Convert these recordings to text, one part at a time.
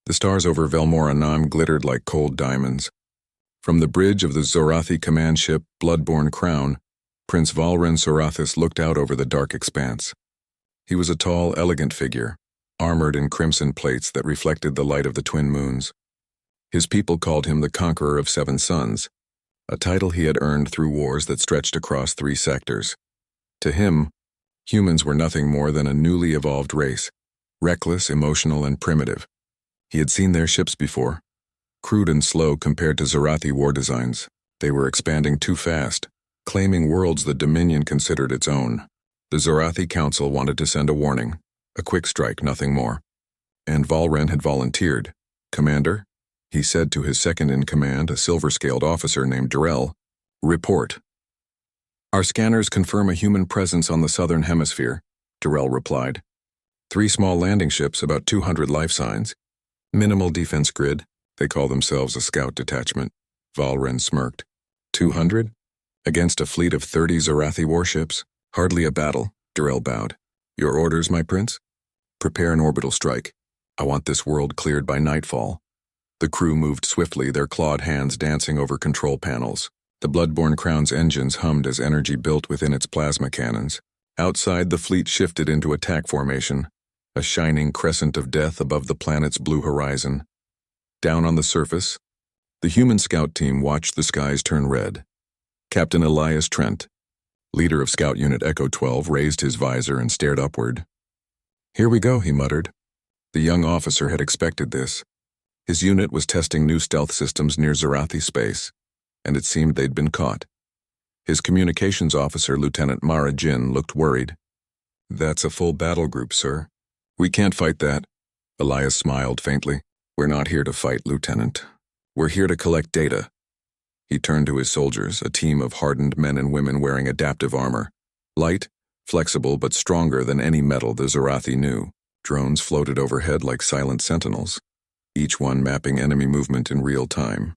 The stars over Velmor-Anam glittered like cold diamonds. From the bridge of the Zorathi command ship Bloodborne Crown, Prince Valren Sorathis looked out over the dark expanse. He was a tall, elegant figure, armored in crimson plates that reflected the light of the twin moons. His people called him the Conqueror of Seven Suns, a title he had earned through wars that stretched across 3 sectors. To him, humans were nothing more than a newly evolved race, reckless, emotional, and primitive. He had seen their ships before, crude and slow compared to Zorathi war designs. They were expanding too fast, claiming worlds the Dominion considered its own. The Zorathi Council wanted to send a warning, a quick strike, nothing more. And Valren had volunteered. "Commander," he said to his second-in-command, a silver-scaled officer named Durell, "report." "Our scanners confirm a human presence on the southern hemisphere," Durell replied. 3 small landing ships, about 200 life signs. Minimal defense grid. They call themselves a scout detachment. Valren smirked. 200? Against a fleet of 30 Zorathi warships? Hardly a battle, Durell bowed. "Your orders, my prince?" "Prepare an orbital strike. I want this world cleared by nightfall." The crew moved swiftly, their clawed hands dancing over control panels. The Bloodborne Crown's engines hummed as energy built within its plasma cannons. Outside, the fleet shifted into attack formation, a shining crescent of death above the planet's blue horizon. Down on the surface, the human scout team watched the skies turn red. Captain Elias Trent, leader of Scout Unit Echo 12, raised his visor and stared upward. "Here we go," he muttered. The young officer had expected this. His unit was testing new stealth systems near Zorathi space, and it seemed they'd been caught. His communications officer, Lieutenant Mara Jin, looked worried. "That's a full battle group, sir." "We can't fight that." Elias smiled faintly. "We're not here to fight, Lieutenant. We're here to collect data." He turned to his soldiers, a team of hardened men and women wearing adaptive armor. Light, flexible, but stronger than any metal the Zorathi knew. Drones floated overhead like silent sentinels, each one mapping enemy movement in real time.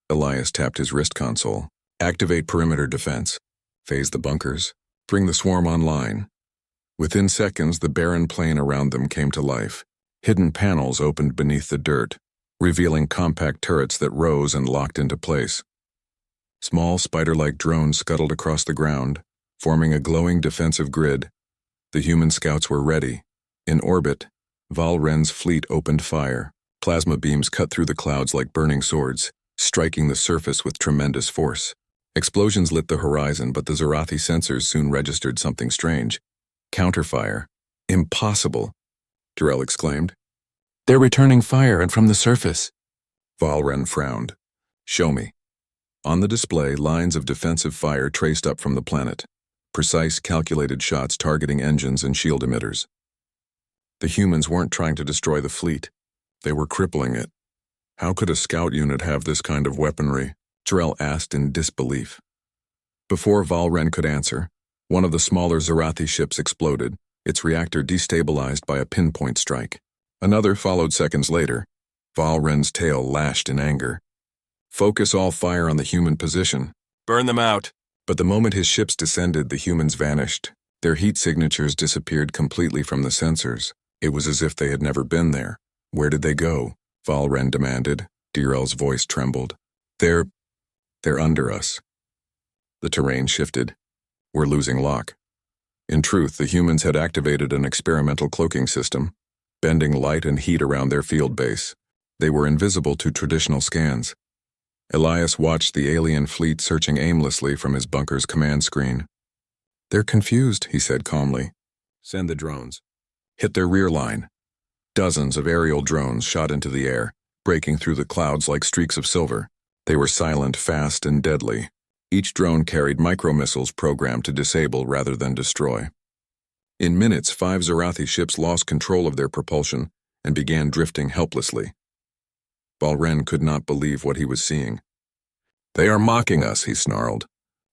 Elias tapped his wrist console. "Activate perimeter defense. Phase the bunkers. Bring the swarm online." Within seconds, the barren plain around them came to life. Hidden panels opened beneath the dirt, revealing compact turrets that rose and locked into place. Small spider-like drones scuttled across the ground, forming a glowing defensive grid. The human scouts were ready. In orbit, Valren's fleet opened fire. Plasma beams cut through the clouds like burning swords, striking the surface with tremendous force. Explosions lit the horizon, but the Zorathi sensors soon registered something strange. "Counterfire. Impossible," Durell exclaimed. "They're returning fire, and from the surface." Valren frowned. "Show me." On the display, lines of defensive fire traced up from the planet. Precise, calculated shots targeting engines and shield emitters. The humans weren't trying to destroy the fleet. They were crippling it. "How could a scout unit have this kind of weaponry?" Durell asked in disbelief. Before Valren could answer, one of the smaller Zorathi ships exploded, its reactor destabilized by a pinpoint strike. Another followed seconds later. Valren's tail lashed in anger. "Focus all fire on the human position. Burn them out." But the moment his ships descended, the humans vanished. Their heat signatures disappeared completely from the sensors. It was as if they had never been there. "Where did they go?" Valren demanded. Durell's voice trembled. They're under us." The terrain shifted. "We're losing lock." In truth, the humans had activated an experimental cloaking system, bending light and heat around their field base. They were invisible to traditional scans. Elias watched the alien fleet searching aimlessly from his bunker's command screen. "They're confused," he said calmly. "Send the drones." Hit their rear line. Dozens of aerial drones shot into the air, breaking through the clouds like streaks of silver. They were silent, fast, and deadly. Each drone carried micro-missiles programmed to disable rather than destroy. In minutes, 5 Zorathi ships lost control of their propulsion and began drifting helplessly. Valren could not believe what he was seeing. "They are mocking us," he snarled.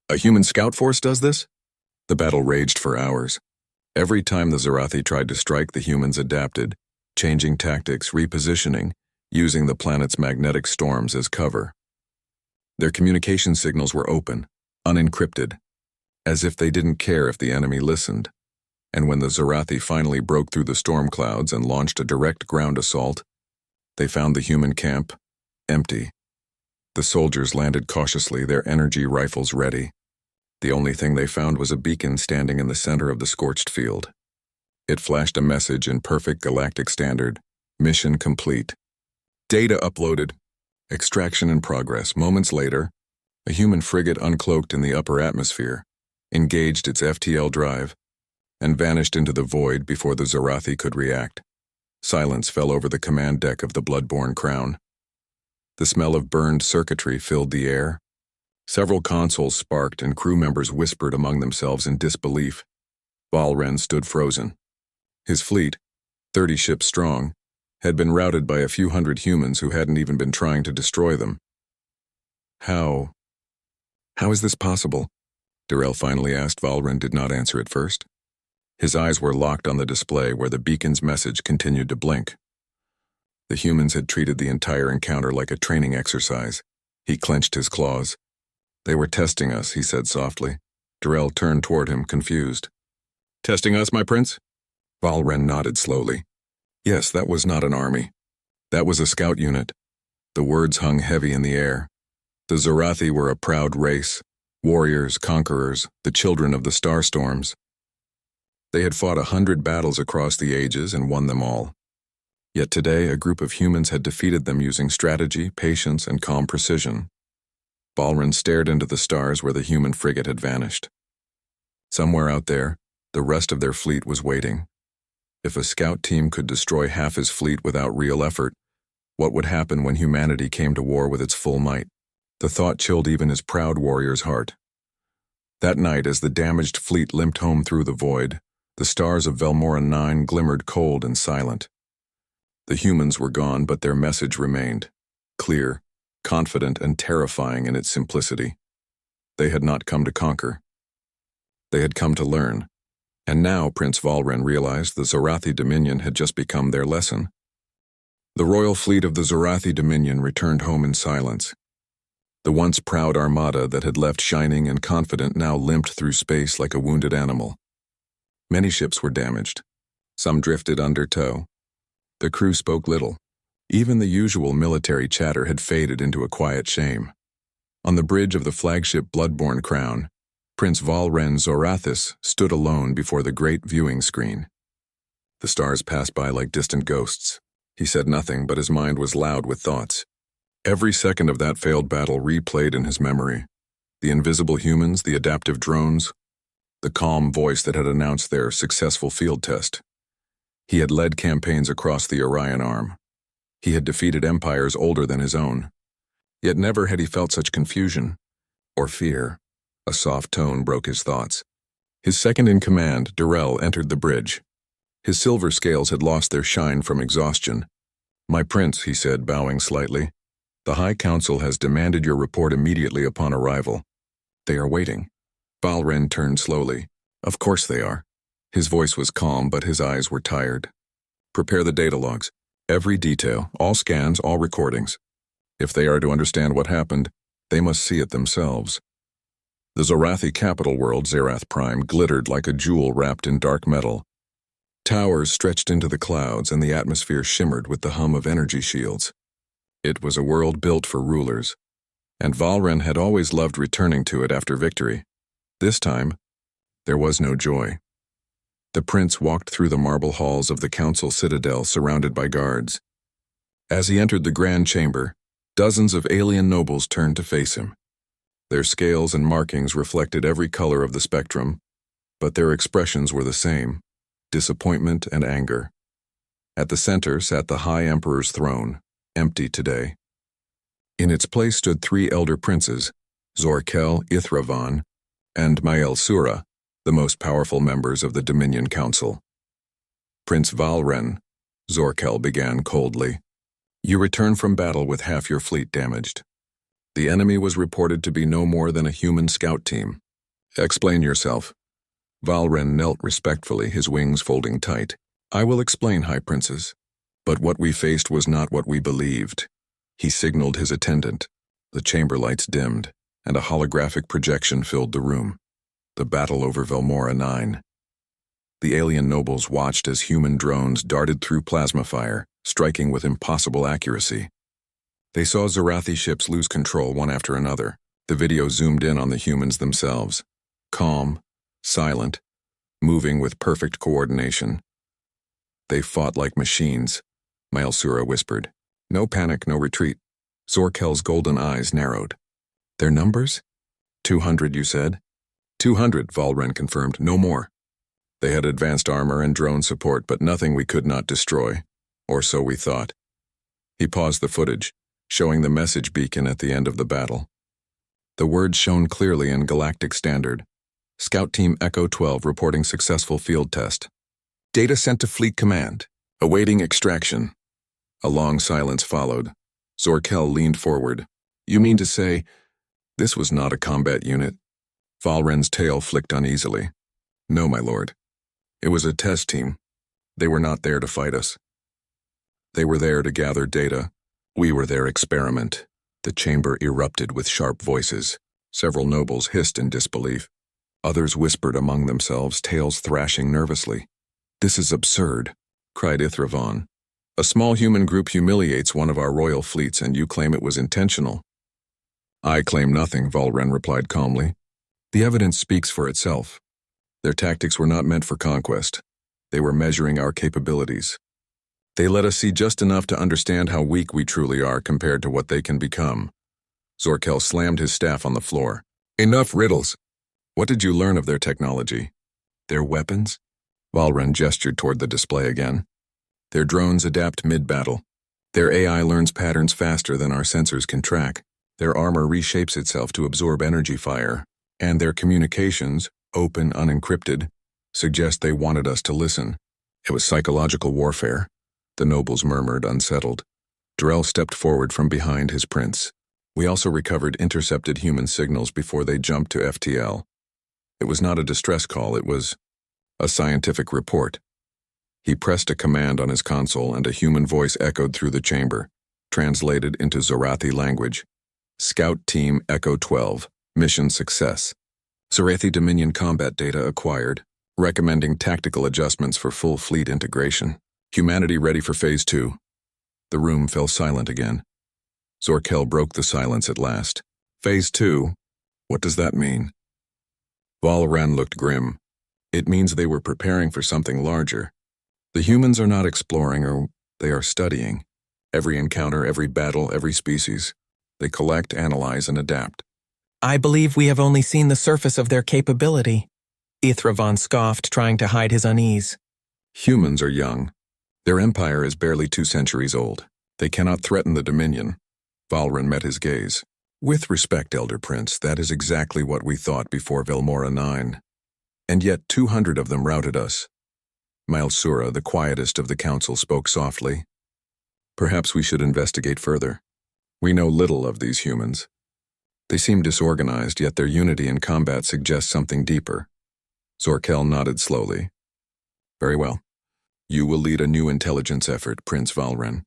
"A human scout force does this?" The battle raged for hours. Every time the Zorathi tried to strike, the humans adapted, changing tactics, repositioning, using the planet's magnetic storms as cover. Their communication signals were open, unencrypted, as if they didn't care if the enemy listened. And when the Zorathi finally broke through the storm clouds and launched a direct ground assault, They found the human camp empty. The soldiers landed cautiously, their energy rifles ready. The only thing they found was a beacon standing in the center of the scorched field. It flashed a message in perfect galactic standard: mission complete. Data uploaded. Extraction in progress. Moments later, a human frigate uncloaked in the upper atmosphere, engaged its FTL drive, and vanished into the void before the Zorathi could react. Silence fell over the command deck of the Bloodborne Crown. The smell of burned circuitry filled the air. Several consoles sparked and crew members whispered among themselves in disbelief. Valren stood frozen. His fleet, 30 ships strong, had been routed by a few hundred humans who hadn't even been trying to destroy them. How is this possible? Durrell finally asked. Valren did not answer at first. His eyes were locked on the display where the beacon's message continued to blink. The humans had treated the entire encounter like a training exercise. He clenched his claws. They were testing us, he said softly. Durrell turned toward him, confused. Testing us, my prince? Valren nodded slowly. Yes, that was not an army. That was a scout unit. The words hung heavy in the air. The Zorathi were a proud race, warriors, conquerors, the children of the starstorms. They had fought 100 battles across the ages and won them all. Yet today, a group of humans had defeated them using strategy, patience, and calm precision. Valren stared into the stars where the human frigate had vanished. Somewhere out there, the rest of their fleet was waiting. If a scout team could destroy half his fleet without real effort, what would happen when humanity came to war with its full might? The thought chilled even his proud warrior's heart. That night, as the damaged fleet limped home through the void, the stars of Velmora 9 glimmered cold and silent. The humans were gone, but their message remained, clear, confident, and terrifying in its simplicity. They had not come to conquer. They had come to learn. And now Prince Valren realized the Zorathi Dominion had just become their lesson. The royal fleet of the Zorathi Dominion returned home in silence. The once proud armada that had left shining and confident now limped through space like a wounded animal. Many ships were damaged. Some drifted under tow. The crew spoke little. Even the usual military chatter had faded into a quiet shame. On the bridge of the flagship Bloodborne Crown, Prince Valren Zorathis stood alone before the great viewing screen. The stars passed by like distant ghosts. He said nothing, but his mind was loud with thoughts. Every second of that failed battle replayed in his memory. The invisible humans, the adaptive drones, the calm voice that had announced their successful field test. He had led campaigns across the Orion Arm. He had defeated empires older than his own. Yet never had he felt such confusion or fear. A soft tone broke his thoughts. His second-in-command, Durrell, entered the bridge. His silver scales had lost their shine from exhaustion. "My prince," he said, bowing slightly, "the High Council has demanded your report immediately upon arrival. They are waiting." Valren turned slowly. "Of course they are." His voice was calm, but his eyes were tired. "Prepare the data logs. Every detail, all scans, all recordings. If they are to understand what happened, they must see it themselves." The Zorathi capital world, Zerath Prime, glittered like a jewel wrapped in dark metal. Towers stretched into the clouds, and the atmosphere shimmered with the hum of energy shields. It was a world built for rulers, and Valren had always loved returning to it after victory. This time, there was no joy. The prince walked through the marble halls of the council citadel surrounded by guards. As he entered the grand chamber, dozens of alien nobles turned to face him. Their scales and markings reflected every color of the spectrum, but their expressions were the same: disappointment and anger. At the center sat the High Emperor's throne, empty today. In its place stood 3 elder princes, Zorkel, Ithravan, and Mael Sura, the most powerful members of the Dominion Council. "Prince Valren," Zorkel began coldly, "you return from battle with half your fleet damaged. The enemy was reported to be no more than a human scout team. Explain yourself." Valren knelt respectfully, his wings folding tight. "I will explain, High Princes. But what we faced was not what we believed." He signaled his attendant. The chamber lights dimmed, and a holographic projection filled the room. The battle over Velmora 9. The alien nobles watched as human drones darted through plasma fire, striking with impossible accuracy. They saw Zorathi ships lose control one after another. The video zoomed in on the humans themselves. Calm, silent, moving with perfect coordination. They fought like machines, Maelsura whispered. No panic, no retreat. Zorkel's golden eyes narrowed. Their numbers? 200, you said? 200, Valren confirmed, no more. They had advanced armor and drone support, but nothing we could not destroy. Or so we thought. He paused the footage, showing the message beacon at the end of the battle. The words shone clearly in Galactic Standard. Scout Team Echo 12 reporting successful field test. Data sent to Fleet Command. Awaiting extraction. A long silence followed. Zorkel leaned forward. You mean to say, this was not a combat unit? Valren's tail flicked uneasily. No, my lord. It was a test team. They were not there to fight us. They were there to gather data. We were their experiment. The chamber erupted with sharp voices. Several nobles hissed in disbelief. Others whispered among themselves, tails thrashing nervously. This is absurd, cried Ithravon. A small human group humiliates one of our royal fleets, and you claim it was intentional. I claim nothing, Valren replied calmly. The evidence speaks for itself. Their tactics were not meant for conquest. They were measuring our capabilities. They let us see just enough to understand how weak we truly are compared to what they can become. Zorkel slammed his staff on the floor. Enough riddles. What did you learn of their technology? Their weapons? Valren gestured toward the display again. Their drones adapt mid-battle. Their AI learns patterns faster than our sensors can track. Their armor reshapes itself to absorb energy fire. And their communications, open, unencrypted, suggest they wanted us to listen. It was psychological warfare. The nobles murmured, unsettled. Drell stepped forward from behind his prince. We also recovered intercepted human signals before they jumped to FTL. It was not a distress call, it was a scientific report. He pressed a command on his console and a human voice echoed through the chamber, translated into Zorathi language. Scout Team Echo 12, mission success. Zorathi Dominion combat data acquired, recommending tactical adjustments for full fleet integration. Humanity ready for Phase 2. The room fell silent again. Zorkel broke the silence at last. Phase 2? What does that mean? Valren looked grim. It means they were preparing for something larger. The humans are not exploring, or they are studying. Every encounter, every battle, every species. They collect, analyze, and adapt. I believe we have only seen the surface of their capability. Ithravon scoffed, trying to hide his unease. Humans are young. Their empire is barely 2 centuries old. They cannot threaten the Dominion. Valren met his gaze. With respect, Elder Prince, that is exactly what we thought before Velmora 9. And yet 200 of them routed us. Maelsura, the quietest of the council, spoke softly. Perhaps we should investigate further. We know little of these humans. They seem disorganized, yet their unity in combat suggests something deeper. Zorkel nodded slowly. Very well. You will lead a new intelligence effort, Prince Valren.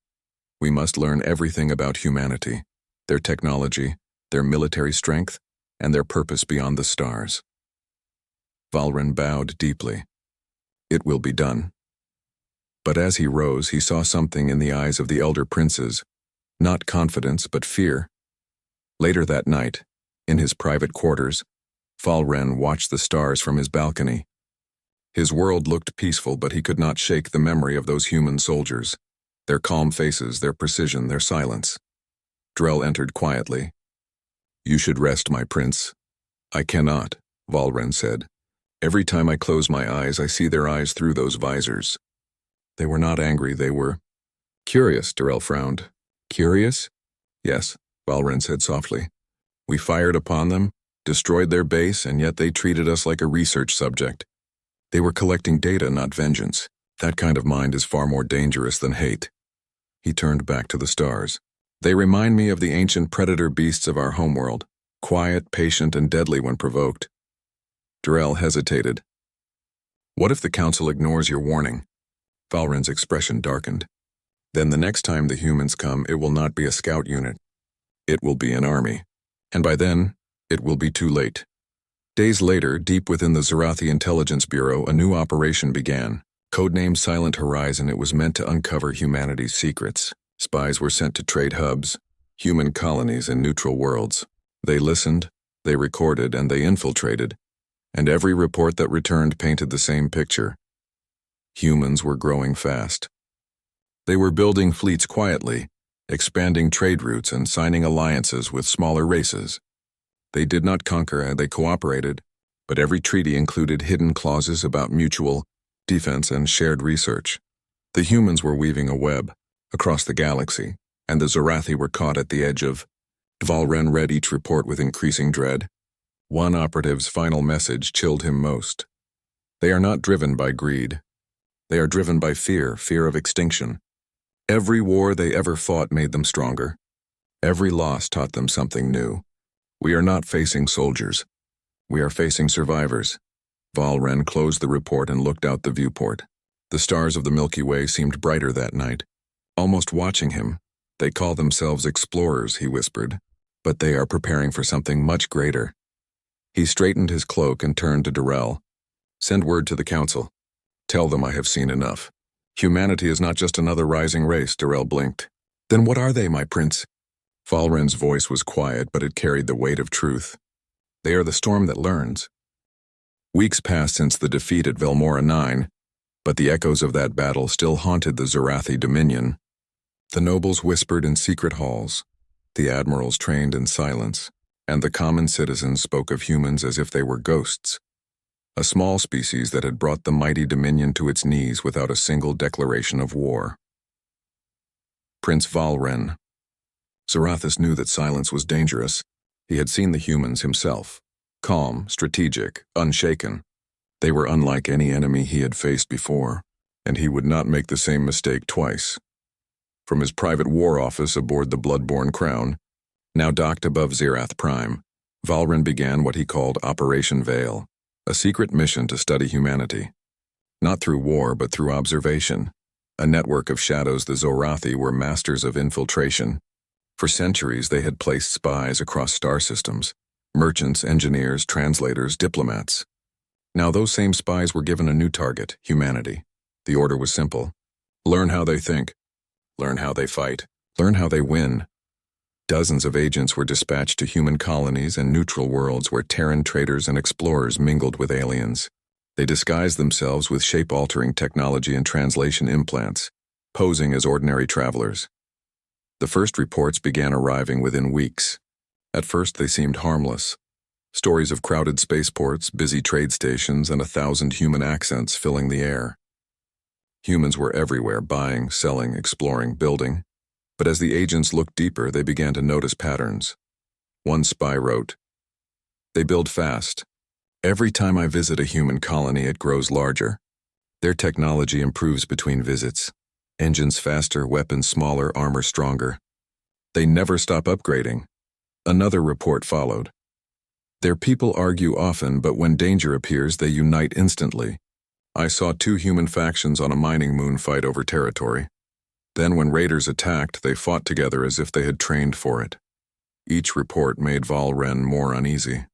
We must learn everything about humanity, their technology, their military strength, and their purpose beyond the stars. Valren bowed deeply. It will be done. But as he rose, he saw something in the eyes of the elder princes, not confidence, but fear. Later that night, in his private quarters, Valren watched the stars from his balcony. His world looked peaceful, but he could not shake the memory of those human soldiers, their calm faces, their precision, their silence. Drell entered quietly. You should rest, my prince. I cannot, Valren said. Every time I close my eyes, I see their eyes through those visors. They were not angry, they were curious, Drell frowned. Curious? Yes, Valren said softly. We fired upon them, destroyed their base, and yet they treated us like a research subject. They were collecting data, not vengeance. That kind of mind is far more dangerous than hate. He turned back to the stars. They remind me of the ancient predator beasts of our homeworld, quiet, patient, and deadly when provoked. Drell hesitated. What if the council ignores your warning? Valren's expression darkened. Then the next time the humans come, it will not be a scout unit. It will be an army. And by then, it will be too late. Days later, deep within the Zorathi Intelligence Bureau, a new operation began. Codenamed Silent Horizon, it was meant to uncover humanity's secrets. Spies were sent to trade hubs, human colonies, and neutral worlds. They listened, they recorded, and they infiltrated, and every report that returned painted the same picture. Humans were growing fast. They were building fleets quietly, expanding trade routes and signing alliances with smaller races. They did not conquer, they cooperated, but every treaty included hidden clauses about mutual defense and shared research. The humans were weaving a web across the galaxy, and the Zorathi were caught at the edge of. Valren read each report with increasing dread. One operative's final message chilled him most. They are not driven by greed. They are driven by fear of extinction. Every war they ever fought made them stronger. Every loss taught them something new. We are not facing soldiers. We are facing survivors. Valren closed the report and looked out the viewport. The stars of the Milky Way seemed brighter that night, almost watching him. They call themselves explorers, he whispered, but they are preparing for something much greater. He straightened his cloak and turned to Darrell. Send word to the council. Tell them I have seen enough. Humanity is not just another rising race, Darrell blinked. Then what are they, my prince? Valren's voice was quiet, but it carried the weight of truth. They are the storm that learns. Weeks passed since the defeat at Velmora 9, but the echoes of that battle still haunted the Zorathi dominion. The nobles whispered in secret halls, the admirals trained in silence, and the common citizens spoke of humans as if they were ghosts. A small species that had brought the mighty dominion to its knees without a single declaration of war. Prince Valren. Zorathis knew that silence was dangerous. He had seen the humans himself. Calm, strategic, unshaken. They were unlike any enemy he had faced before, and he would not make the same mistake twice. From his private war office aboard the Bloodborne Crown, now docked above Zirath Prime, Valren began what he called Operation Veil, a secret mission to study humanity. Not through war, but through observation. A network of shadows, the Zorathi were masters of infiltration. For centuries, they had placed spies across star systems, merchants, engineers, translators, diplomats. Now those same spies were given a new target, humanity. The order was simple. Learn how they think. Learn how they fight. Learn how they win. Dozens of agents were dispatched to human colonies and neutral worlds where Terran traders and explorers mingled with aliens. They disguised themselves with shape-altering technology and translation implants, posing as ordinary travelers. The first reports began arriving within weeks. At first they seemed harmless. Stories of crowded spaceports, busy trade stations, and 1,000 human accents filling the air. Humans were everywhere, buying, selling, exploring, building. But as the agents looked deeper, they began to notice patterns. One spy wrote, "They build fast. Every time I visit a human colony, it grows larger. Their technology improves between visits. Engines faster, weapons smaller, armor stronger. They never stop upgrading." Another report followed. "Their people argue often, but when danger appears, they unite instantly. I saw 2 human factions on a mining moon fight over territory. Then when raiders attacked, they fought together as if they had trained for it." Each report made Valren more uneasy.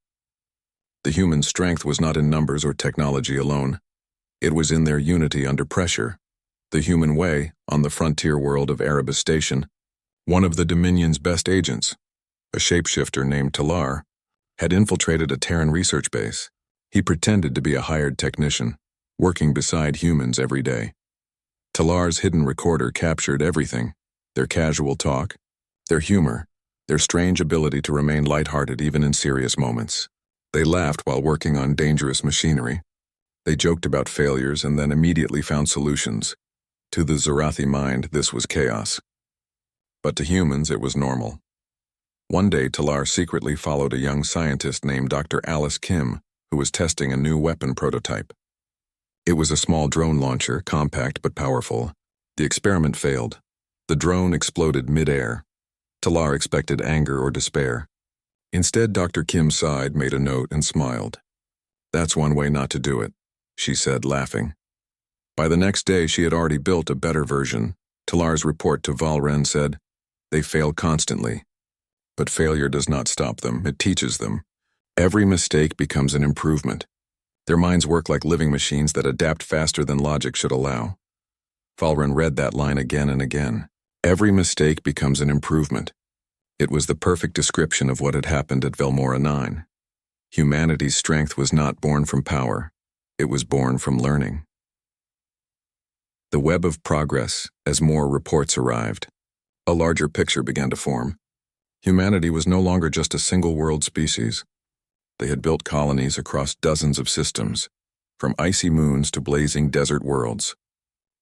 The human strength was not in numbers or technology alone. It was in their unity under pressure. The human way, on the frontier world of Erebus Station, one of the Dominion's best agents, a shapeshifter named Talar, had infiltrated a Terran research base. He pretended to be a hired technician, working beside humans every day. Talar's hidden recorder captured everything: their casual talk, their humor, their strange ability to remain lighthearted even in serious moments. They laughed while working on dangerous machinery. They joked about failures and then immediately found solutions. To the Zorathi mind, this was chaos. But to humans, it was normal. One day, Talar secretly followed a young scientist named Dr. Alice Kim, who was testing a new weapon prototype. It was a small drone launcher, compact but powerful. The experiment failed. The drone exploded mid-air. Talar expected anger or despair. Instead, Dr. Kim sighed, made a note, and smiled. "That's one way not to do it," she said, laughing. By the next day, she had already built a better version. Talar's report to Valren said, "They fail constantly. But failure does not stop them, it teaches them. Every mistake becomes an improvement. Their minds work like living machines that adapt faster than logic should allow. Valren read that line again and again. Every mistake becomes an improvement. It was the perfect description of what had happened at Velmora 9. Humanity's strength was not born from power. It was born from learning. The web of progress, as more reports arrived. A larger picture began to form. Humanity was no longer just a single-world species. They had built colonies across dozens of systems, from icy moons to blazing desert worlds.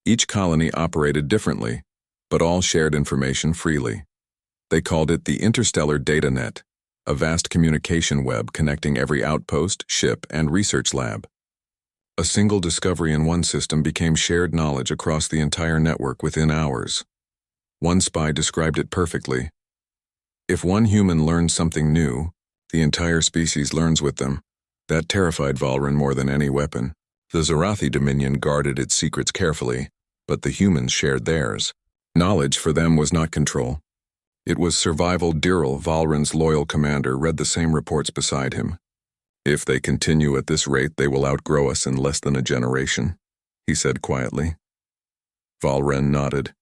Each colony operated differently, but all shared information freely. They called it the Interstellar Data Net, a vast communication web connecting every outpost, ship, and research lab. A single discovery in one system became shared knowledge across the entire network within hours. One spy described it perfectly. If one human learns something new, the entire species learns with them. That terrified Valren more than any weapon. The Zorathi Dominion guarded its secrets carefully, but the humans shared theirs. Knowledge for them was not control. It was survival. Diril, Valren's loyal commander, read the same reports beside him. If they continue at this rate, they will outgrow us in less than a generation, he said quietly. Valren nodded.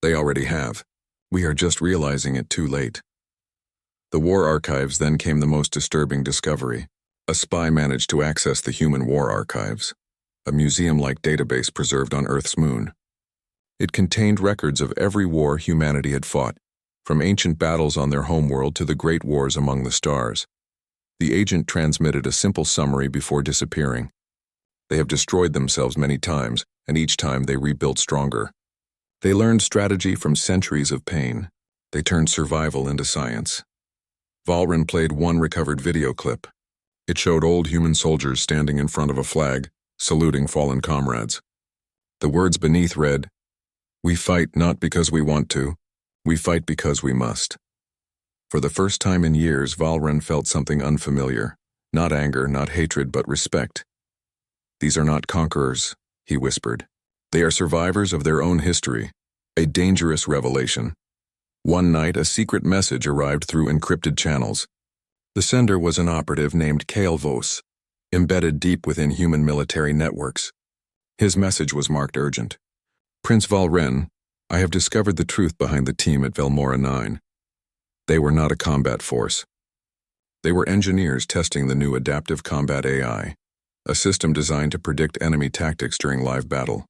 They already have. We are just realizing it too late. The war archives then came the most disturbing discovery. A spy managed to access the human war archives, a museum-like database preserved on Earth's moon. It contained records of every war humanity had fought, from ancient battles on their homeworld to the great wars among the stars. The agent transmitted a simple summary before disappearing. They have destroyed themselves many times, and each time they rebuilt stronger. They learned strategy from centuries of pain. They turned survival into science. Valren played one recovered video clip. It showed old human soldiers standing in front of a flag, saluting fallen comrades. The words beneath read, "We fight not because we want to, we fight because we must." For the first time in years, Valren felt something unfamiliar. Not anger, not hatred, but respect. "These are not conquerors," he whispered. "They are survivors of their own history." A dangerous revelation. One night, a secret message arrived through encrypted channels. The sender was an operative named Kael'vos, embedded deep within human military networks. His message was marked urgent. "Prince Valren, I have discovered the truth behind the team at Velmora 9. They were not a combat force. They were engineers testing the new adaptive combat AI, a system designed to predict enemy tactics during live battle.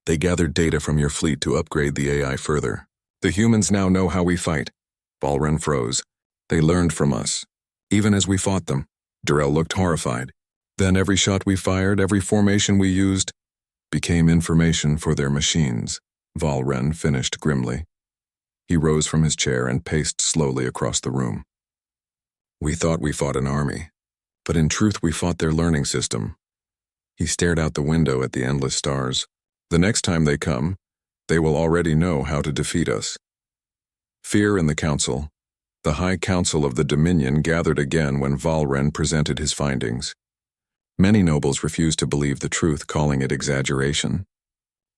They gathered data from your fleet to upgrade the AI further. The humans now know how we fight." Valren froze. "They learned from us, even as we fought them." Diril looked horrified. "Then every shot we fired, every formation we used, became information for their machines," Valren finished grimly. He rose from his chair and paced slowly across the room. "We thought we fought an army, but in truth we fought their learning system." He stared out the window at the endless stars. "The next time they come, they will already know how to defeat us." Fear in the council. The High Council of the Dominion gathered again when Valren presented his findings. Many nobles refused to believe the truth, calling it exaggeration.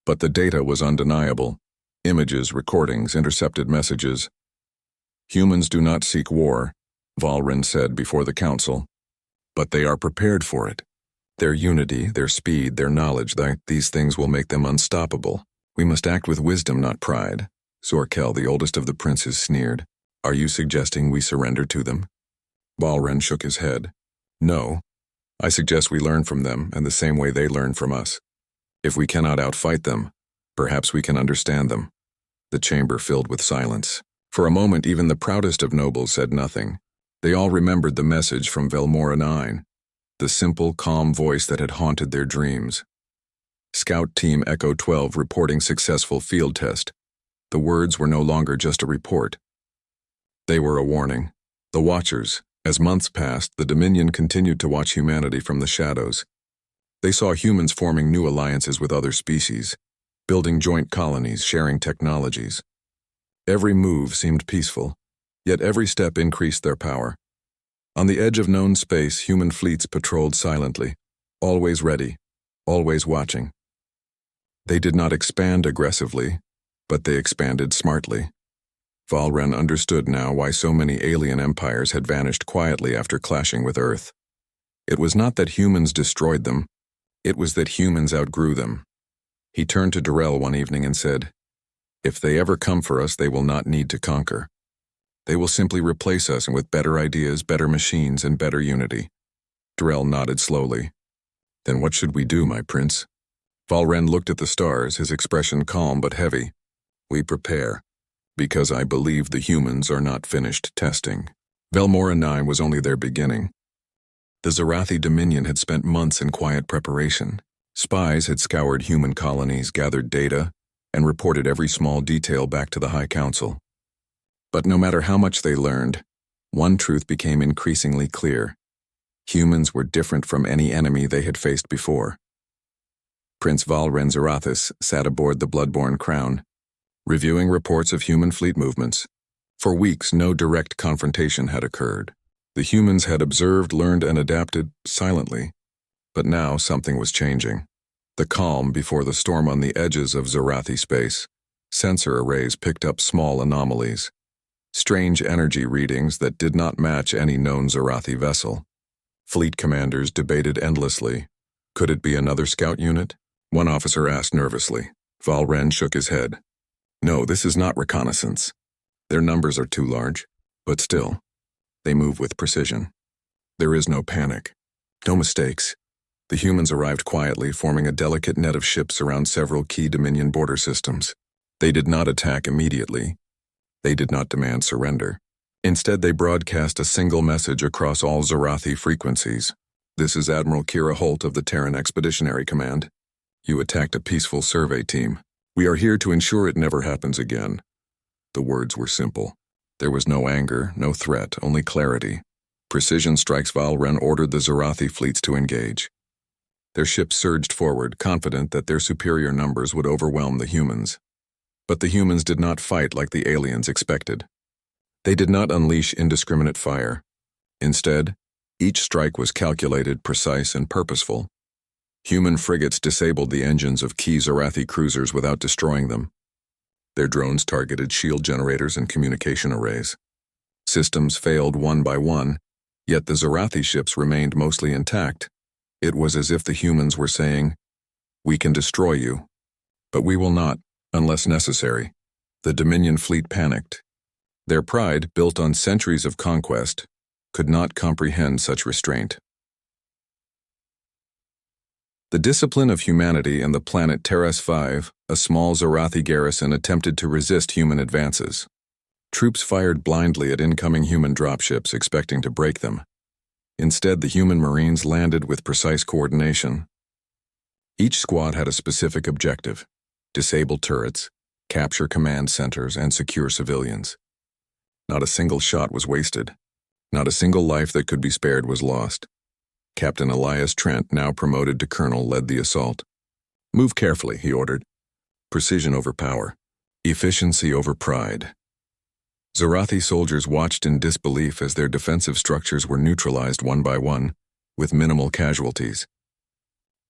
But the data was undeniable. Images, recordings, intercepted messages. "Humans do not seek war," Valren said before the council, "but they are prepared for it. Their unity, their speed, their knowledge, these things will make them unstoppable. We must act with wisdom, not pride." Zorkel, the oldest of the princes, sneered. "Are you suggesting we surrender to them?" Valren shook his head. "No. I suggest we learn from them and the same way they learn from us. If we cannot outfight them, perhaps we can understand them." The chamber filled with silence. For a moment, even the proudest of nobles said nothing. They all remembered the message from Velmora 9, the simple, calm voice that had haunted their dreams. Scout Team Echo 12 reporting successful field test. The words were no longer just a report. They were a warning. The Watchers. As months passed, the Dominion continued to watch humanity from the shadows. They saw humans forming new alliances with other species, building joint colonies, sharing technologies. Every move seemed peaceful, yet every step increased their power. On the edge of known space, human fleets patrolled silently, always ready, always watching. They did not expand aggressively, but they expanded smartly. Valren understood now why so many alien empires had vanished quietly after clashing with Earth. It was not that humans destroyed them, it was that humans outgrew them. He turned to Darrell one evening and said, "If they ever come for us, they will not need to conquer. They will simply replace us with better ideas, better machines, and better unity." Darrell nodded slowly. "Then what should we do, my prince?" Valren looked at the stars, his expression calm but heavy. "We prepare, because I believe the humans are not finished testing." Velmora 9 was only their beginning. The Zorathi Dominion had spent months in quiet preparation. Spies had scoured human colonies, gathered data, and reported every small detail back to the High Council. But no matter how much they learned, one truth became increasingly clear. Humans were different from any enemy they had faced before. Prince Valren Zorathis sat aboard the Bloodborne Crown, reviewing reports of human fleet movements. For weeks, no direct confrontation had occurred. The humans had observed, learned, and adapted silently. But now something was changing. The calm before the storm on the edges of Zorathi space. Sensor arrays picked up small anomalies. Strange energy readings that did not match any known Zorathi vessel. Fleet commanders debated endlessly. Could it be another scout unit? One officer asked nervously. Valren shook his head. "No, this is not reconnaissance. Their numbers are too large. But still, they move with precision. There is no panic. No mistakes." The humans arrived quietly, forming a delicate net of ships around several key Dominion border systems. They did not attack immediately. They did not demand surrender. Instead, they broadcast a single message across all Zorathi frequencies. "This is Admiral Kira Holt of the Terran Expeditionary Command. You attacked a peaceful survey team. We are here to ensure it never happens again." The words were simple. There was no anger, no threat, only clarity. Precision strikes. Valren ordered the Zorathi fleets to engage. Their ships surged forward, confident that their superior numbers would overwhelm the humans. But the humans did not fight like the aliens expected. They did not unleash indiscriminate fire. Instead, each strike was calculated, precise, and purposeful. Human frigates disabled the engines of key Zorathi cruisers without destroying them. Their drones targeted shield generators and communication arrays. Systems failed one by one, yet the Zorathi ships remained mostly intact. It was as if the humans were saying, "We can destroy you, but we will not, unless necessary." The Dominion fleet panicked. Their pride, built on centuries of conquest, could not comprehend such restraint. The discipline of humanity and the planet Terras 5, a small Zorathi garrison, attempted to resist human advances. Troops fired blindly at incoming human dropships, expecting to break them. Instead, the human Marines landed with precise coordination. Each squad had a specific objective: disable turrets, capture command centers, and secure civilians. Not a single shot was wasted. Not a single life that could be spared was lost. Captain Elias Trent, now promoted to colonel, led the assault. "Move carefully," he ordered. Precision over power. Efficiency over pride. Zorathi soldiers watched in disbelief as their defensive structures were neutralized one by one, with minimal casualties.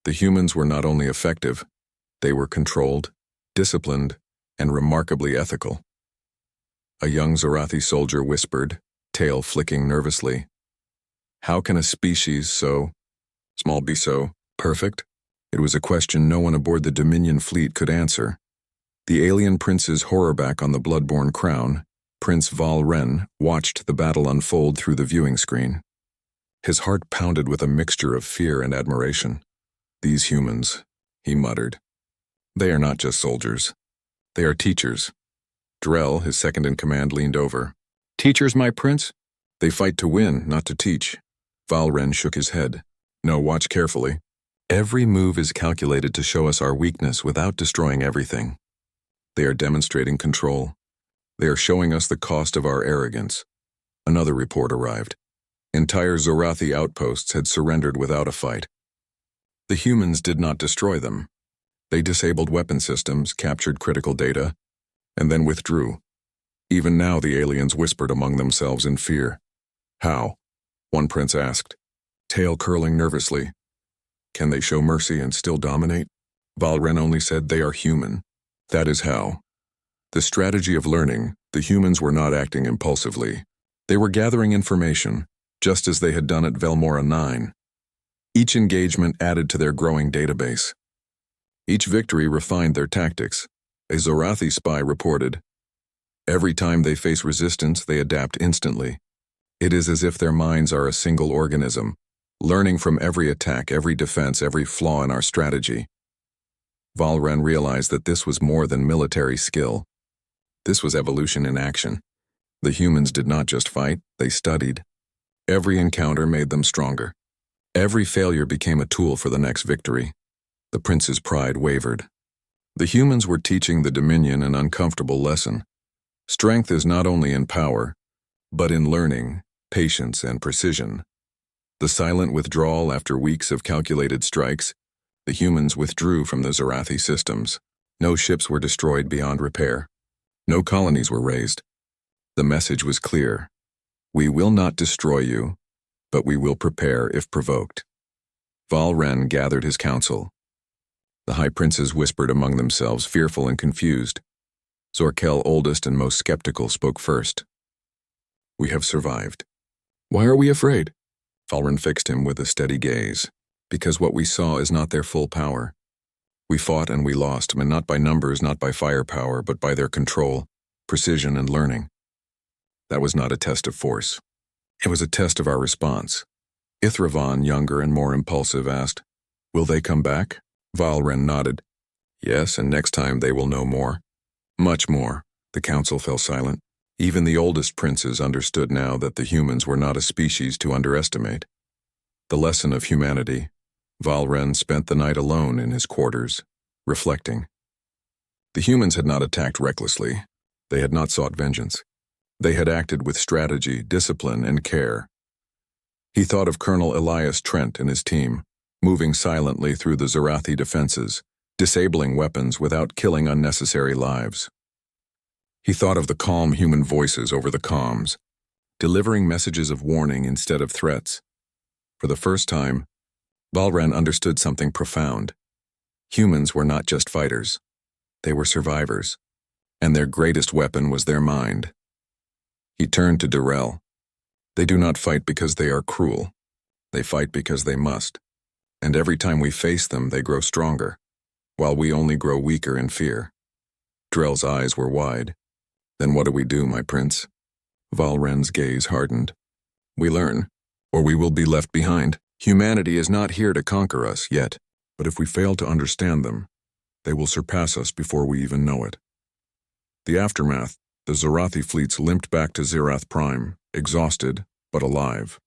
The humans were not only effective, they were controlled, disciplined, and remarkably ethical. A young Zorathi soldier whispered, tail flicking nervously, "How can a species so small be so perfect?" It was a question no one aboard the Dominion fleet could answer. The alien prince's horrorback on the Bloodborne Crown, Prince Valren, watched the battle unfold through the viewing screen. His heart pounded with a mixture of fear and admiration. "These humans," he muttered. "They are not just soldiers. They are teachers." Drell, his second-in-command, leaned over. "Teachers, my prince? They fight to win, not to teach." Valren shook his head. "No, watch carefully. Every move is calculated to show us our weakness without destroying everything. They are demonstrating control. They are showing us the cost of our arrogance." Another report arrived. Entire Zorathi outposts had surrendered without a fight. The humans did not destroy them. They disabled weapon systems, captured critical data, and then withdrew. Even now the aliens whispered among themselves in fear. "How?" one prince asked, tail curling nervously. "Can they show mercy and still dominate?" Valren only said, "They are human. That is how." The strategy of learning, the humans were not acting impulsively. They were gathering information, just as they had done at Velmora 9. Each engagement added to their growing database. Each victory refined their tactics. A Zorathi spy reported, "Every time they face resistance, they adapt instantly. It is as if their minds are a single organism, learning from every attack, every defense, every flaw in our strategy." Valren realized that this was more than military skill. This was evolution in action. The humans did not just fight, they studied. Every encounter made them stronger. Every failure became a tool for the next victory. The prince's pride wavered. The humans were teaching the Dominion an uncomfortable lesson. Strength is not only in power, but in learning, patience, and precision. The silent withdrawal after weeks of calculated strikes, the humans withdrew from the Zorathi systems. No ships were destroyed beyond repair. No colonies were raised. The message was clear. We will not destroy you, but we will prepare if provoked. Valren gathered his council. The high princes whispered among themselves, fearful and confused. Zorkel, oldest and most skeptical, spoke first. "We have survived." "Why are we afraid?" Valren fixed him with a steady gaze. "Because what we saw is not their full power. We fought and we lost, and not by numbers, not by firepower, but by their control, precision, and learning. That was not a test of force. It was a test of our response." Ithravan, younger and more impulsive, asked, "Will they come back?" Valren nodded. "Yes, and next time they will know more. Much more." The council fell silent. Even the oldest princes understood now that the humans were not a species to underestimate. The lesson of humanity. Valren spent the night alone in his quarters, reflecting. The humans had not attacked recklessly. They had not sought vengeance. They had acted with strategy, discipline, and care. He thought of Colonel Elias Trent and his team, moving silently through the Zorathi defenses, disabling weapons without killing unnecessary lives. He thought of the calm human voices over the comms, delivering messages of warning instead of threats. For the first time, Valren understood something profound. Humans were not just fighters. They were survivors, and their greatest weapon was their mind. He turned to Durrell. "They do not fight because they are cruel. They fight because they must. And every time we face them, they grow stronger, while we only grow weaker in fear." Durrell's eyes were wide. "Then what do we do, my prince?" Valren's gaze hardened. "We learn, or we will be left behind. Humanity is not here to conquer us yet, but if we fail to understand them, they will surpass us before we even know it." The aftermath, the Zorathi fleets limped back to Zirath Prime, exhausted but alive.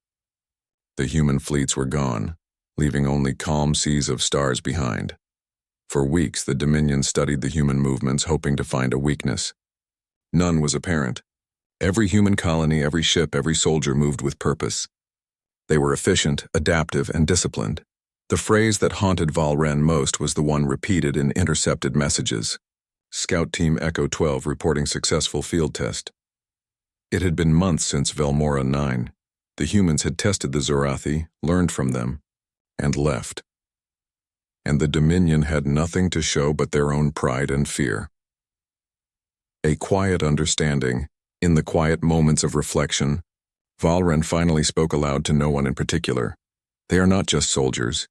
The human fleets were gone, leaving only calm seas of stars behind. For weeks, the Dominion studied the human movements, hoping to find a weakness. None was apparent. Every human colony, every ship, every soldier moved with purpose. They were efficient, adaptive, and disciplined. The phrase that haunted Valren most was the one repeated in intercepted messages. Scout Team Echo 12 reporting successful field test. It had been months since Velmora 9. The humans had tested the Zorathi, learned from them, and left. And the Dominion had nothing to show but their own pride and fear. A quiet understanding. In the quiet moments of reflection, Valren finally spoke aloud to no one in particular. "They are not just soldiers.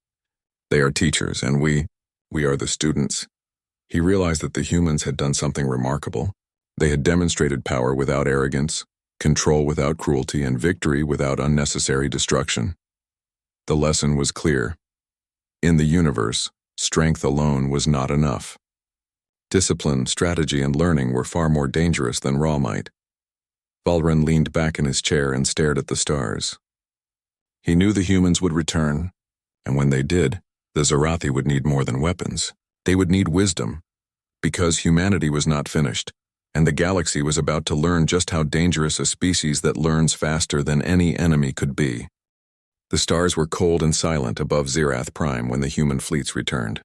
They are teachers, and we are the students." He realized that the humans had done something remarkable. They had demonstrated power without arrogance, control without cruelty, and victory without unnecessary destruction. The lesson was clear. In the universe, strength alone was not enough. Discipline, strategy, and learning were far more dangerous than raw might. Valren leaned back in his chair and stared at the stars. He knew the humans would return, and when they did, the Zorathi would need more than weapons. They would need wisdom, because humanity was not finished, and the galaxy was about to learn just how dangerous a species that learns faster than any enemy could be. The stars were cold and silent above Zirath Prime when the human fleets returned.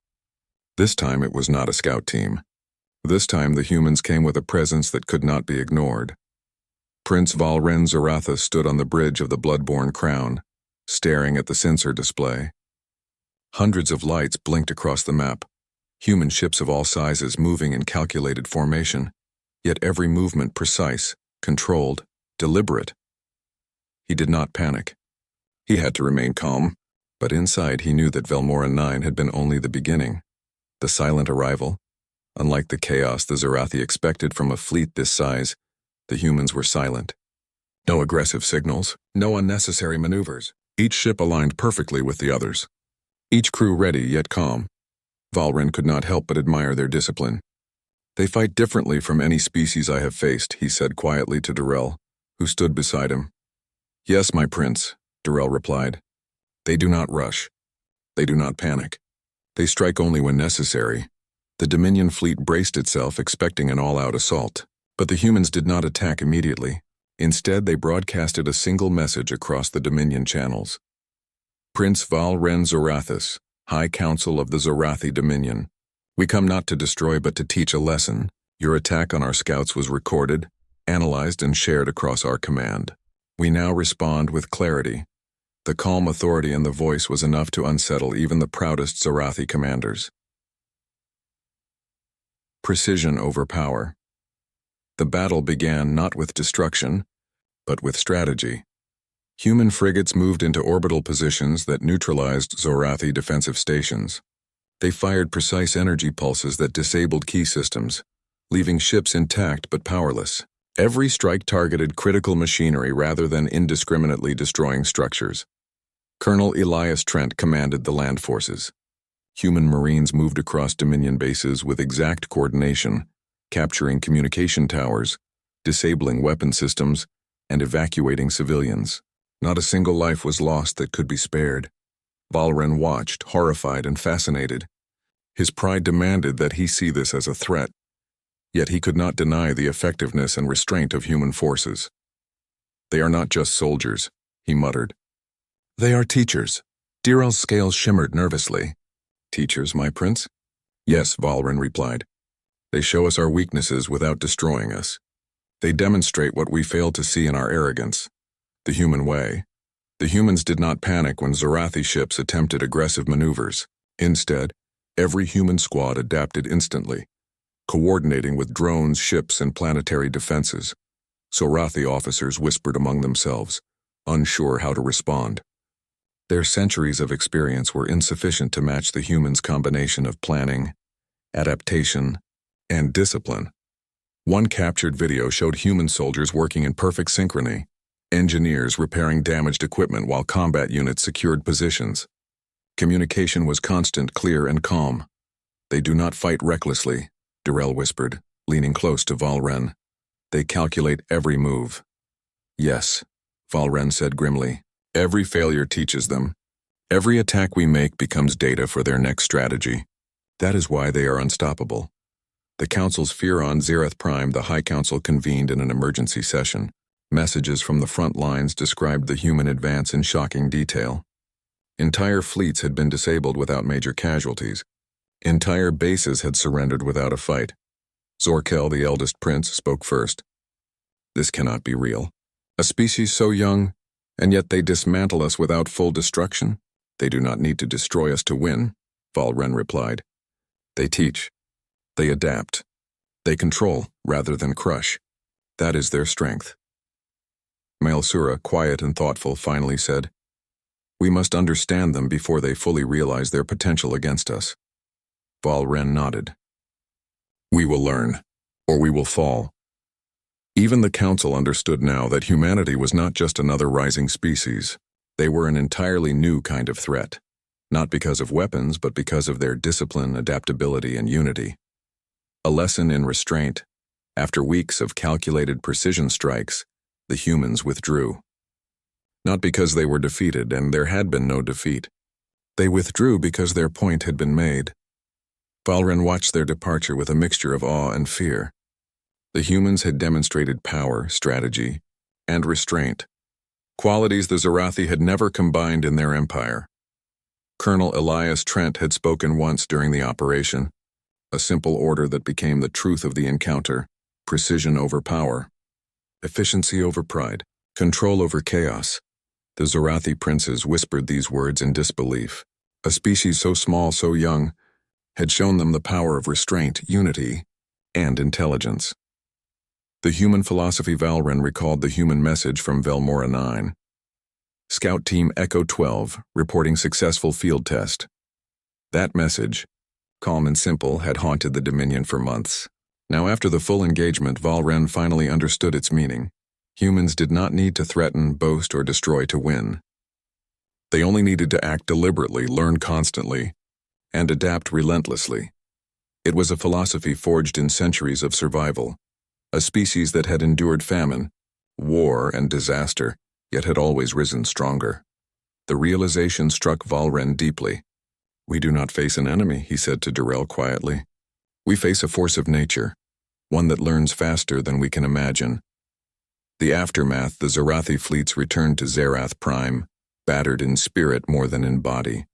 This time it was not a scout team. This time the humans came with a presence that could not be ignored. Prince Valren Zorathus stood on the bridge of the Bloodborne Crown, staring at the sensor display. Hundreds of lights blinked across the map, human ships of all sizes moving in calculated formation, yet every movement precise, controlled, deliberate. He did not panic. He had to remain calm. But inside he knew that Velmora 9 had been only the beginning. The silent arrival. Unlike the chaos the Zorathi expected from a fleet this size, the humans were silent. No aggressive signals, no unnecessary maneuvers. Each ship aligned perfectly with the others. Each crew ready yet calm. Valren could not help but admire their discipline. They fight differently from any species I have faced, he said quietly to Durrell, who stood beside him. Yes, my prince, Durrell replied. They do not rush. They do not panic. They strike only when necessary. The Dominion fleet braced itself, expecting an all-out assault. But the humans did not attack immediately. Instead, they broadcasted a single message across the Dominion channels. Prince Valren Zorathis, High Council of the Zorathi Dominion. We come not to destroy but to teach a lesson. Your attack on our scouts was recorded, analyzed, and shared across our command. We now respond with clarity. The calm authority in the voice was enough to unsettle even the proudest Zorathi commanders. Precision over power. The battle began not with destruction, but with strategy. Human frigates moved into orbital positions that neutralized Zorathi defensive stations. They fired precise energy pulses that disabled key systems, leaving ships intact but powerless. Every strike targeted critical machinery rather than indiscriminately destroying structures. Colonel Elias Trent commanded the land forces. Human Marines moved across Dominion bases with exact coordination, capturing communication towers, disabling weapon systems, and evacuating civilians. Not a single life was lost that could be spared. Valren watched, horrified and fascinated. His pride demanded that he see this as a threat, yet he could not deny the effectiveness and restraint of human forces. They are not just soldiers, he muttered. They are teachers. Dirrell's scales shimmered nervously. Teachers, my prince? Yes, Valren replied. They show us our weaknesses without destroying us. They demonstrate what we fail to see in our arrogance. The human way. The humans did not panic when Zorathi ships attempted aggressive maneuvers. Instead, every human squad adapted instantly, coordinating with drones, ships, and planetary defenses. Zorathi officers whispered among themselves, unsure how to respond. Their centuries of experience were insufficient to match the humans' combination of planning, adaptation, and discipline. One captured video showed human soldiers working in perfect synchrony, engineers repairing damaged equipment while combat units secured positions. Communication was constant, clear, and calm. They do not fight recklessly, Durrell whispered, leaning close to Valren. They calculate every move. Yes, Valren said grimly. Every failure teaches them. Every attack we make becomes data for their next strategy. That is why they are unstoppable. The Council's fear on Zereth Prime, the High Council convened in an emergency session. Messages from the front lines described the human advance in shocking detail. Entire fleets had been disabled without major casualties. Entire bases had surrendered without a fight. Zorkel, the eldest prince, spoke first. This cannot be real. A species so young, and yet they dismantle us without full destruction? They do not need to destroy us to win, Valren replied. They teach. They adapt. They control rather than crush. That is their strength. Maelsura, quiet and thoughtful, finally said, We must understand them before they fully realize their potential against us. Valren nodded. We will learn, or we will fall. Even the Council understood now that humanity was not just another rising species. They were an entirely new kind of threat, not because of weapons, but because of their discipline, adaptability, and unity. A lesson in restraint. After weeks of calculated precision strikes, the humans withdrew. Not because they were defeated, and there had been no defeat. They withdrew because their point had been made. Valren watched their departure with a mixture of awe and fear. The humans had demonstrated power, strategy, and restraint, qualities the Zorathi had never combined in their empire. Colonel Elias Trent had spoken once during the operation, a simple order that became the truth of the encounter: precision over power, efficiency over pride, control over chaos. The Zorathi princes whispered these words in disbelief. A species so small, so young, had shown them the power of restraint, unity, and intelligence. The human philosophy. Valren recalled the human message from Velmora 9. Scout Team Echo 12, reporting successful field test. That message, calm and simple, had haunted the Dominion for months. Now after the full engagement, Valren finally understood its meaning. Humans did not need to threaten, boast, or destroy to win. They only needed to act deliberately, learn constantly, and adapt relentlessly. It was a philosophy forged in centuries of survival, a species that had endured famine, war, and disaster, yet had always risen stronger. The realization struck Valren deeply. "We do not face an enemy," he said to Durrell quietly. "We face a force of nature, one that learns faster than we can imagine." The aftermath, the Zorathi fleets returned to Zerath Prime, battered in spirit more than in body.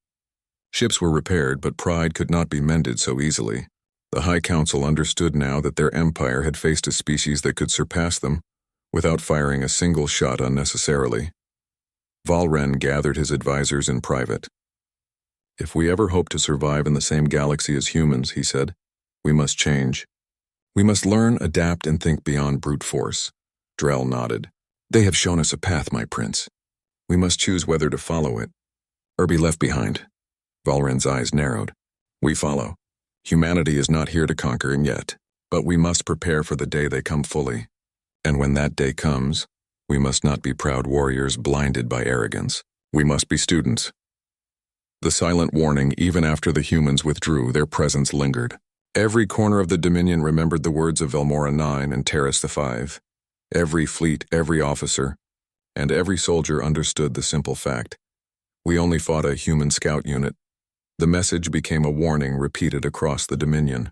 Ships were repaired, but pride could not be mended so easily. The High Council understood now that their empire had faced a species that could surpass them, without firing a single shot unnecessarily. Valren gathered his advisors in private. "If we ever hope to survive in the same galaxy as humans," he said, "we must change. We must learn, adapt, and think beyond brute force." Drell nodded. "They have shown us a path, my prince. We must choose whether to follow it, or be left behind." Valren's eyes narrowed. "We follow. Humanity is not here to conquer yet, but we must prepare for the day they come fully. And when that day comes, we must not be proud warriors blinded by arrogance. We must be students." The silent warning, even after the humans withdrew, their presence lingered. Every corner of the Dominion remembered the words of Velmora 9 and Terrace the 5. Every fleet, every officer, and every soldier understood the simple fact: we only fought a human scout unit. The message became a warning repeated across the Dominion.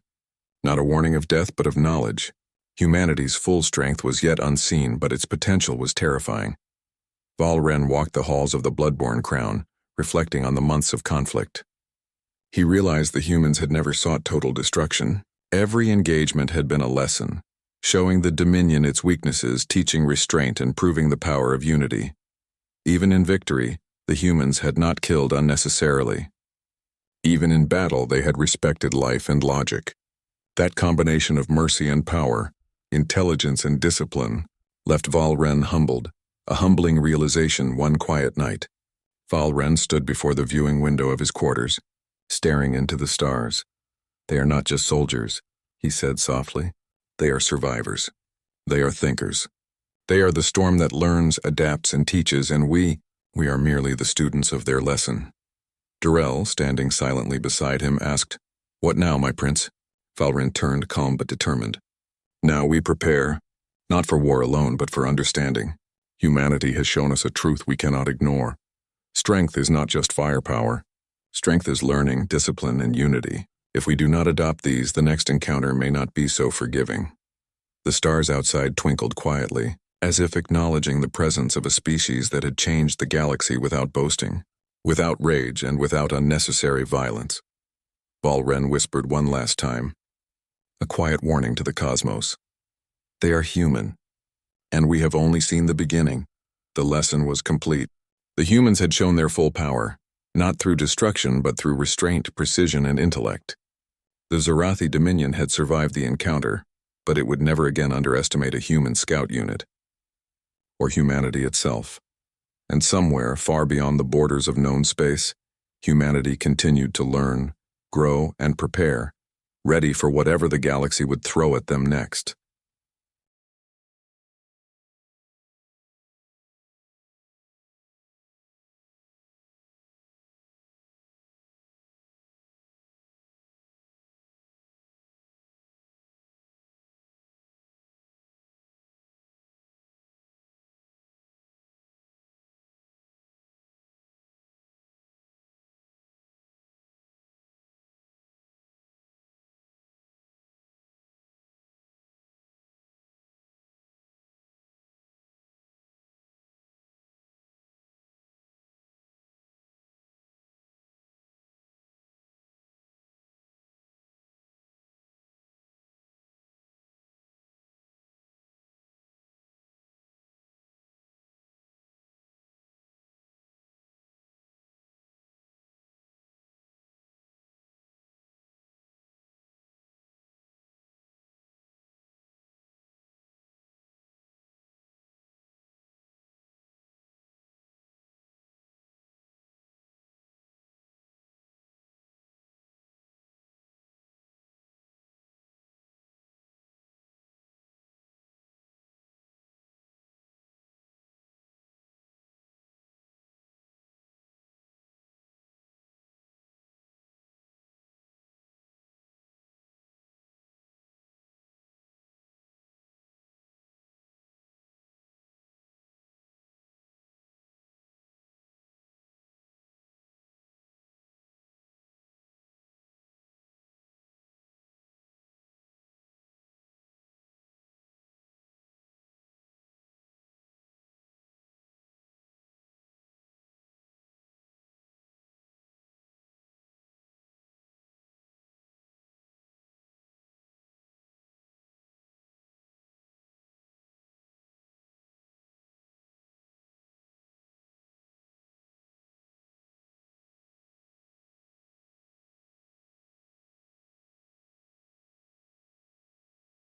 Not a warning of death, but of knowledge. Humanity's full strength was yet unseen, but its potential was terrifying. Valren walked the halls of the Bloodborne Crown, reflecting on the months of conflict. He realized the humans had never sought total destruction. Every engagement had been a lesson, showing the Dominion its weaknesses, teaching restraint, and proving the power of unity. Even in victory, the humans had not killed unnecessarily. Even in battle, they had respected life and logic. That combination of mercy and power, intelligence and discipline, left Valren humbled, a humbling realization one quiet night. Valren stood before the viewing window of his quarters, staring into the stars. "They are not just soldiers," he said softly. "They are survivors. They are thinkers. They are the storm that learns, adapts, and teaches, and we are merely the students of their lesson." Durrell, standing silently beside him, asked, "What now, my prince?" Valren turned, calm but determined. "Now we prepare, not for war alone, but for understanding. Humanity has shown us a truth we cannot ignore. Strength is not just firepower. Strength is learning, discipline, and unity. If we do not adopt these, the next encounter may not be so forgiving." The stars outside twinkled quietly, as if acknowledging the presence of a species that had changed the galaxy without boasting, without rage, and without unnecessary violence. Valren whispered one last time, a quiet warning to the cosmos. "They are human, and we have only seen the beginning." The lesson was complete. The humans had shown their full power, not through destruction, but through restraint, precision, and intellect. The Zorathi Dominion had survived the encounter, but it would never again underestimate a human scout unit, or humanity itself. And somewhere, far beyond the borders of known space, humanity continued to learn, grow, and prepare, ready for whatever the galaxy would throw at them next.